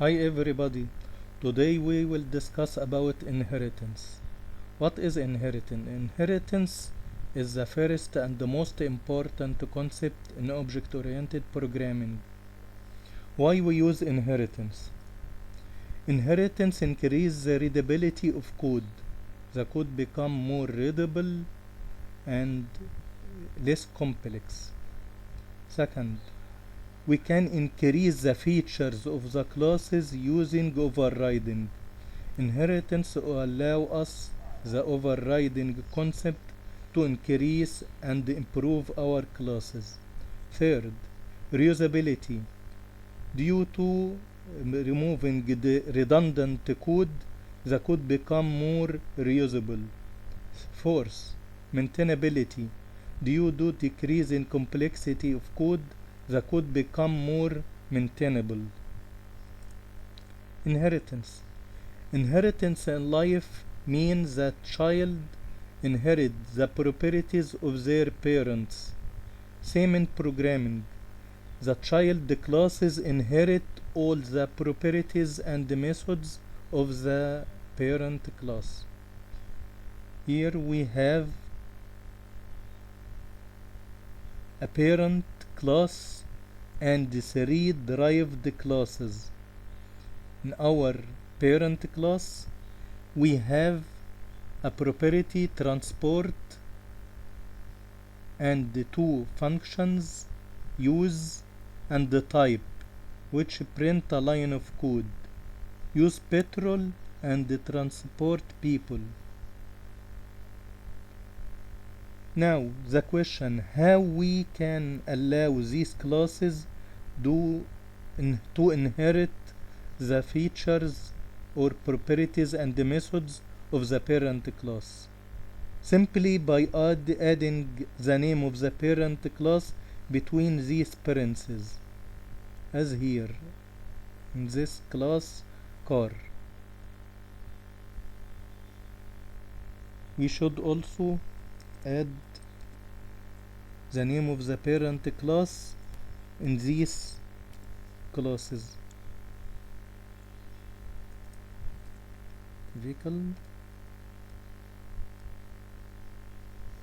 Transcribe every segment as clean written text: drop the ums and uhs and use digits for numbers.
Hi everybody. Today we will discuss about inheritance. What is inheritance? Inheritance is the first and the most important concept in object-oriented programming. Why we use inheritance? Inheritance increases the readability of code. The code become more readable and less complex. Second, we can increase the features of the classes using overriding. Inheritance allow us the overriding concept to increase and improve our classes. Third, reusability. Due to removing the redundant code, the code become more reusable. Fourth, maintainability. Due to decrease in complexity of code, the code become more maintainable. Inheritance. Inheritance in life means that child inherit the properties of their parents. Same in programming. The child classes inherit all the properties and methods of the parent class. Here we have a parent class and three derived classes. In our parent class we have a property transport and the two functions use and the type, which print a line of code. Use petrol and transport people. Now the question, how we can allow these classes to inherit the features or properties and the methods of the parent class? Simply by adding the name of the parent class between these parentheses, as here in this class car. We should also add the name of the parent class in these classes. Vehicle,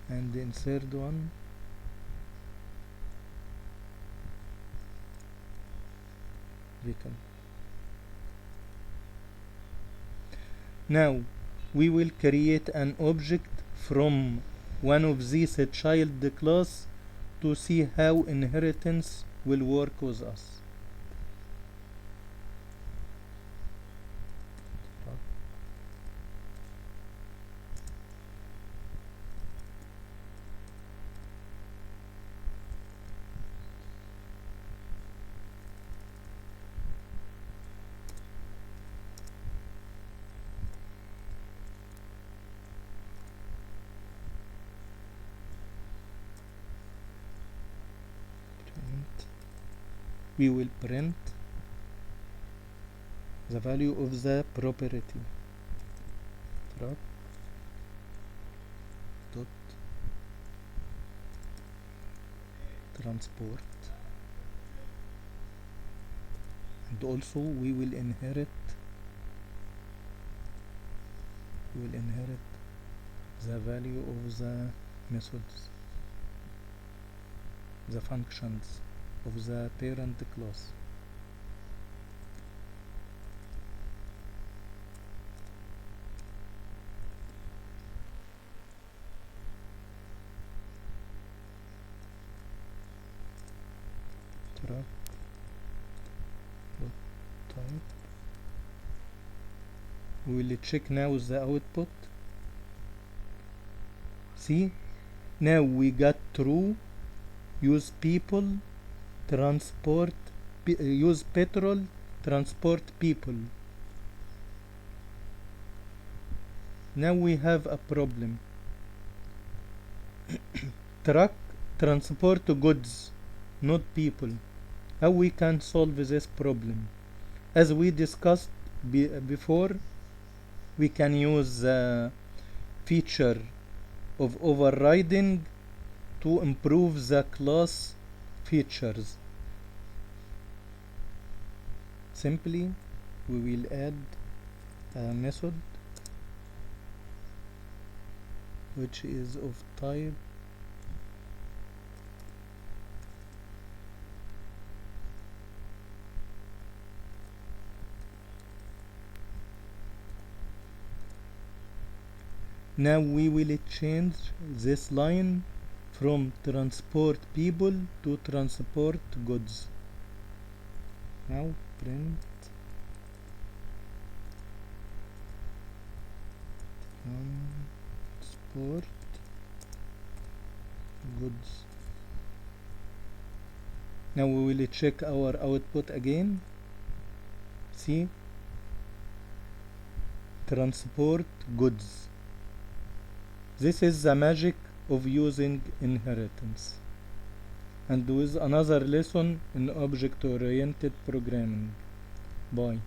and in third one vehicle. Now we will create an object from one of these child class to see how inheritance will work with us. We will print the value of the property. Truck dot transport, and also we will inherit the value of the methods, the functions of the parent class. Truck type. We will check now the output. See, now we got true. Use people, transport, use petrol, transport people. Now we have a problem. Truck transport goods, not people. How we can solve this problem? As we discussed before, we can use the feature of overriding to improve the class features. Simply we will add a method which is of type now we will change this line from transport people to transport goods. Now print transport goods. Now we will check our output again. See, transport goods. This is the magic of using inheritance. And with another lesson in object-oriented programming. Bye.